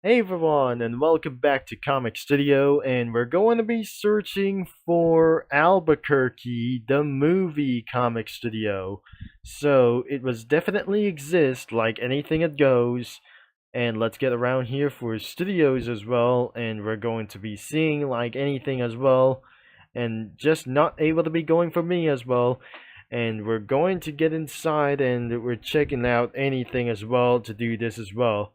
Hey everyone, and welcome back to Comic Studio, and we're going to be searching for Albuquerque, the movie Comic Studio. So, it was definitely exist like anything it goes, and let's get around here for studios as well, and we're going to be seeing like anything as well, and just not able to be going for me as well. And we're going to get inside and we're checking out anything as well to do this as well.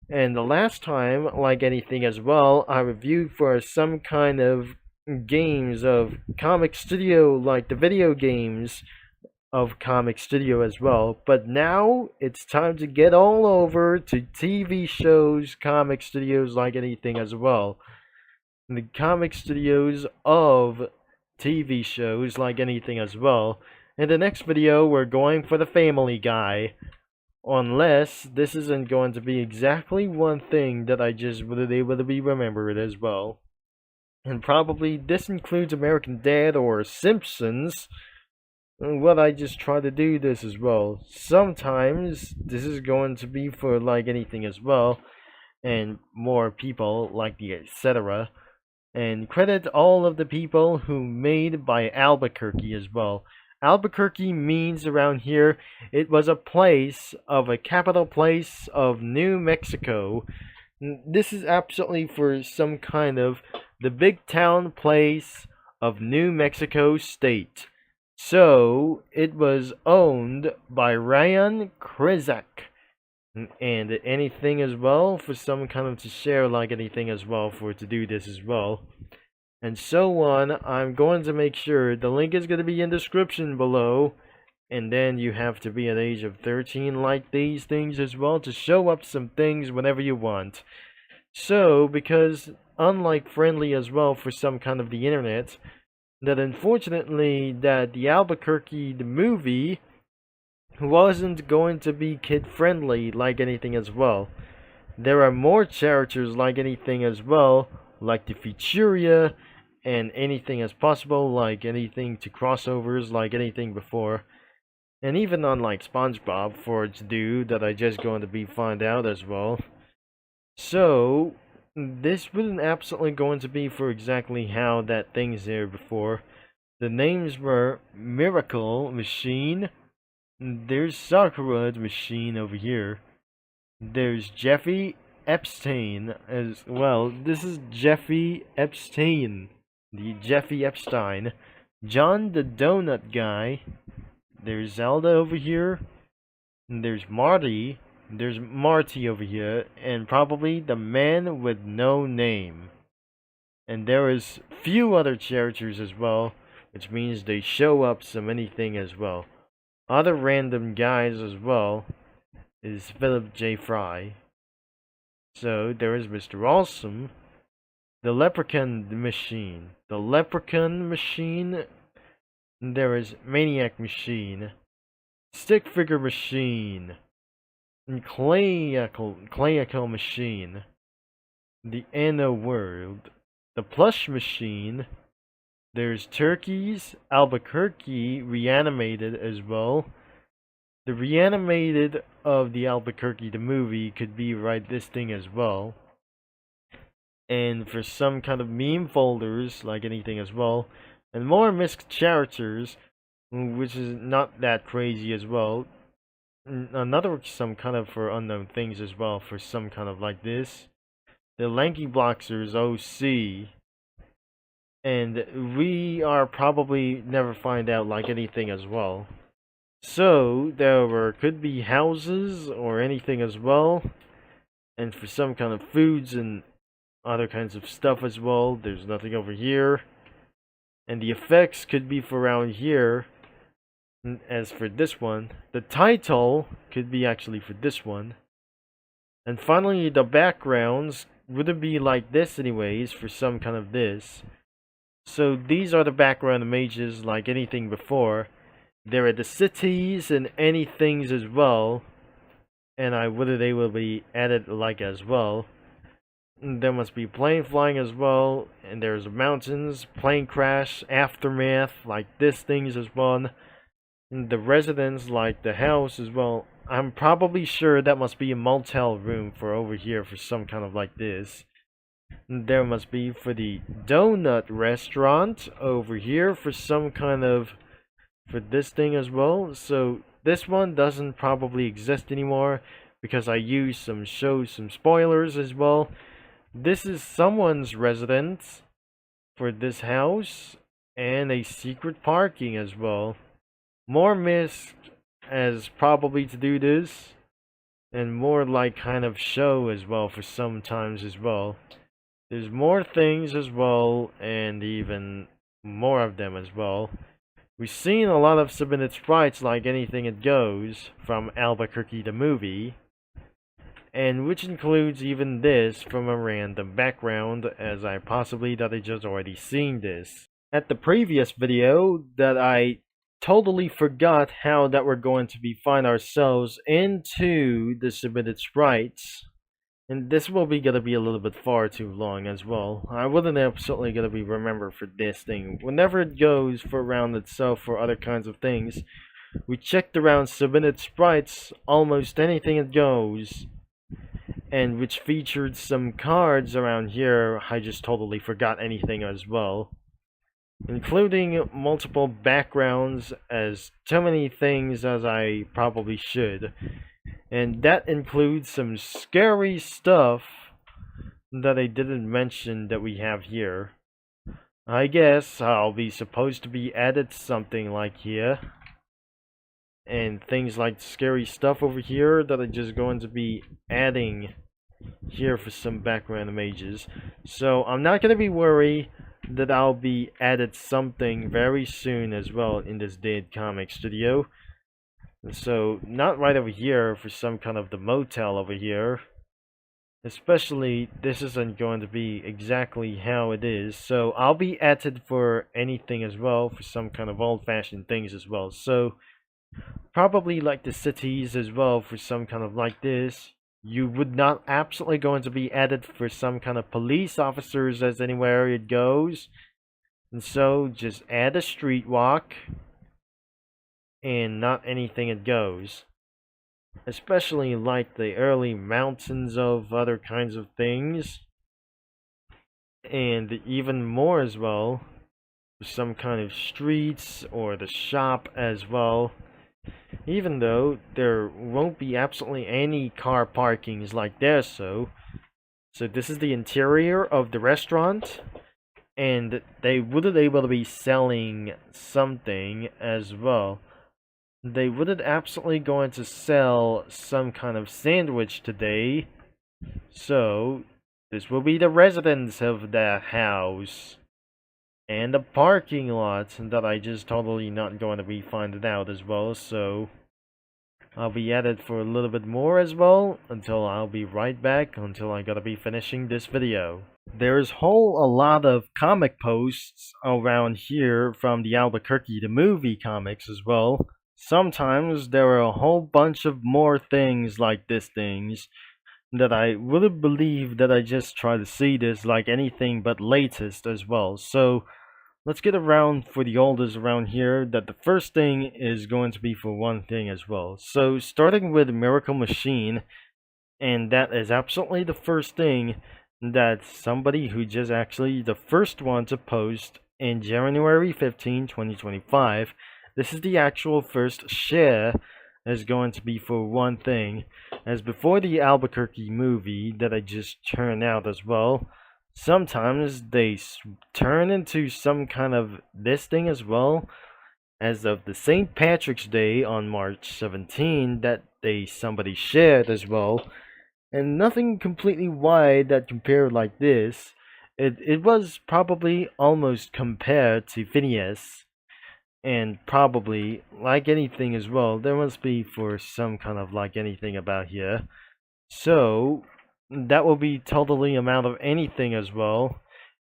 And the last time, like anything as well, I reviewed for some kind of games of Comic Studio, like the video games of Comic Studio as well. But now it's time to get all over to TV shows, Comic Studios, like anything as well. The Comic Studios of TV shows, like anything as well. In the next video, we're going for the Family Guy. Unless this isn't going to be exactly one thing that I just would be able to be remembered as well. And probably this includes American Dad or Simpsons. What I just try to do this as well. Sometimes this is going to be for like anything as well. And more people like the etc. And credit all of the people who made by Albuquerque as well. Albuquerque means around here it was a place of a capital place of New Mexico. This is absolutely for some kind of the big town place of New Mexico State. So it was owned by Ryan Krizak. And anything as well for some kind of to share like anything as well for to do this as well and so on. I'm going to make sure the link is going to be in the description below, and then you have to be at age of 13 like these things as well to show up some things whenever you want. So because unlike Friendly as well for some kind of the internet, that unfortunately that the Albuquerque the movie wasn't going to be kid friendly like anything as well. There are more characters like anything as well, like the Futuria, and anything as possible, like anything to crossovers, like anything before. And even on like SpongeBob for its due that I just going to be find out as well. So this wasn't absolutely going to be for exactly how that thing's there before. The names were Miracle Machine. There's Sakura's Machine over here. There's Jeffy Epstein as well. This is Jeffy Epstein. The Jeffy Epstein. John the Donut Guy. There's Zelda over here. And there's Marty. There's Marty over here. And probably the man with no name. And there is few other characters as well, which means they show up some anything as well. Other random guys as well is Philip J. Fry. So there is Mr. Awesome, the Leprechaun Machine, there is Maniac Machine, Stick Figure Machine, and Clayical Machine, the Anno World, the Plush Machine. There's Turkey's Albuquerque reanimated as well. The reanimated of the Albuquerque the movie could be right this thing as well. And for some kind of meme folders like anything as well. And more mixed characters, which is not that crazy as well. Another some kind of for unknown things as well for some kind of like this. The Lanky Bloxers OC. And we are probably never find out like anything as well. So there could be houses or anything as well, and for some kind of foods and other kinds of stuff as well. There's nothing over here, and the effects could be for around here. As for this one, the title could be actually for this one, and finally the backgrounds wouldn't be like this anyways for some kind of this. So these are the background images like anything before. There are the cities and anythings as well. And I wouldn't able to be added like as well. There must be plane flying as well. And there's mountains, plane crash, aftermath, like this things as well. And the residents like the house as well. I'm probably sure that must be a motel room for over here for some kind of like this. There must be for the donut restaurant over here for some kind of for this thing as well. So this one doesn't probably exist anymore because I used some spoilers as well. This is someone's residence for this house and a secret parking as well. More missed as probably to do this and more like kind of show as well for sometimes as well. There's more things as well and even more of them as well. We've seen a lot of submitted sprites like Anything It Goes from Albuquerque the movie, and which includes even this from a random background, as I possibly that I just already seen this. At the previous video that I totally forgot how that we're going to be find ourselves into the submitted sprites. And this will be gonna be a little bit far too long as well. I wasn't absolutely gonna be remember for this thing. Whenever it goes for round itself for other kinds of things, we checked around submitted sprites, almost anything it goes, and which featured some cards around here. I just totally forgot anything as well, including multiple backgrounds as too many things as I probably should. And that includes some scary stuff that I didn't mention that we have here. I guess I'll be supposed to be added something like here. And things like scary stuff over here that I'm just going to be adding here for some background images. So I'm not going to be worried that I'll be added something very soon as well in this Dead Comic Studio. So, not right over here for some kind of the motel over here. Especially, this isn't going to be exactly how it is. So, I'll be added for anything as well, for some kind of old-fashioned things as well. So, probably like the cities as well for some kind of like this. You would not absolutely going to be added for some kind of police officers as anywhere it goes. And so, just add a street walk. And not anything it goes. Especially like the early mountains of other kinds of things. And even more as well. Some kind of streets or the shop as well. Even though there won't be absolutely any car parkings like there, so this is the interior of the restaurant. And they wouldn't able to be selling something as well. They wouldn't absolutely going to sell some kind of sandwich today. So, this will be the residence of the house. And the parking lot that I just totally not going to be finding out as well. So, I'll be at it for a little bit more as well. Until I'll be right back. Until I gotta be finishing this video. There's a lot of comic posts around here from the Albuquerque the movie comics as well. Sometimes there are a whole bunch of more things like this things that I wouldn't believe that I just try to see this like anything but latest as well. So let's get around for the oldest around here that the first thing is going to be for one thing as well. So starting with Miracle Machine, and that is absolutely the first thing that somebody who just actually the first one to post in January 15, 2025. This is the actual first share is going to be for one thing. As before the Albuquerque movie that I just turned out as well, sometimes they turn into some kind of this thing as well. As of the St. Patrick's Day on March 17 that somebody shared as well. And nothing completely wide that compared like this. It was probably almost compared to Phineas. And probably, like anything as well, there must be for some kind of like anything about here. So, that will be totally amount of anything as well.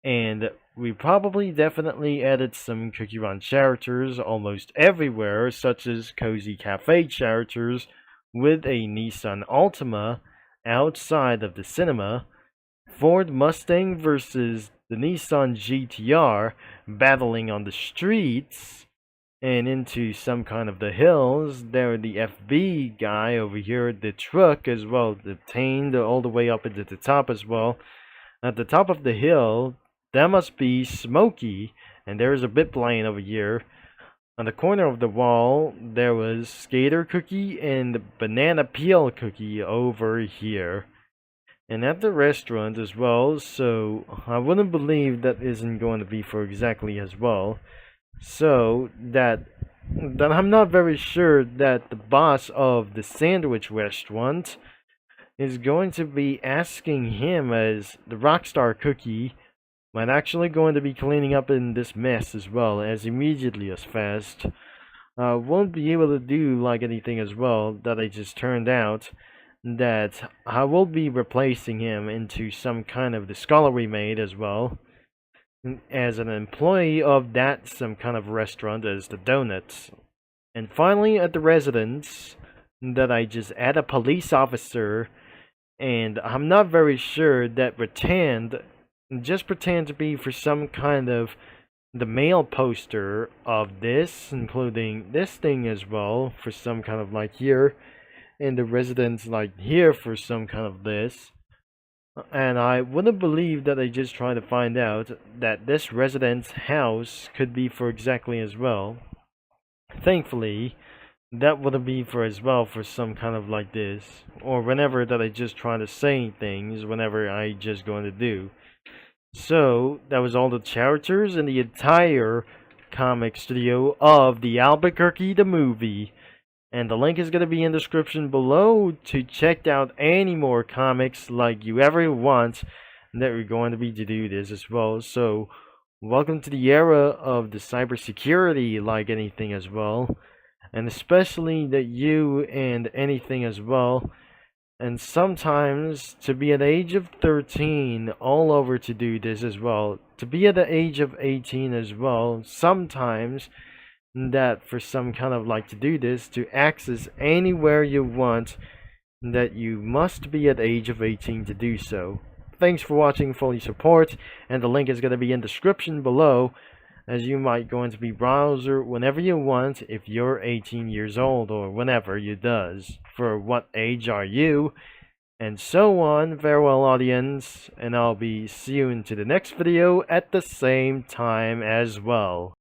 And we probably definitely added some Cookie Run characters almost everywhere, such as Cozy Cafe characters with a Nissan Altima outside of the cinema, Ford Mustang versus the Nissan GTR battling on the streets, and into some kind of the hills. There, the FB guy over here, the truck as well, detained all the way up into the top as well. At the top of the hill, that must be Smokey, and there's a bit plane over here. On the corner of the wall, there was Skater Cookie and Banana Peel Cookie over here. And at the restaurant as well, so I wouldn't believe that isn't going to be for exactly as well. So that I'm not very sure that the boss of the sandwich restaurant is going to be asking him as the Rockstar Cookie might actually going to be cleaning up in this mess as well as immediately as fast. Won't be able to do like anything as well that I just turned out that I will be replacing him into some kind of the scullery maid as well as an employee of that some kind of restaurant as the donuts. And finally at the residence that I just add a police officer, and I'm not very sure that pretend to be for some kind of the mail poster of this, including this thing as well for some kind of like here, and the residence like here for some kind of this. And I wouldn't believe that I just try to find out that this resident's house could be for exactly as well. Thankfully, that wouldn't be for as well for some kind of like this, or whenever that I just try to say things whenever I just going to do. So that was all the characters in the entire comic studio of the Albuquerque the movie. And the link is going to be in the description below to check out any more comics like you ever want that we're going to be to do this as well. So, welcome to the era of the cybersecurity like anything as well. And especially that you and anything as well. And sometimes to be at the age of 13 all over to do this as well. To be at the age of 18 as well. Sometimes that for some kind of like to do this to access anywhere you want, that you must be at the age of 18 to do so. Thanks for watching, fully support, and the link is going to be in the description below, as you might go into the browser whenever you want if you're 18 years old, or whenever you does. For what age are you? And so on. Farewell audience, and I'll be see you into the next video at the same time as well.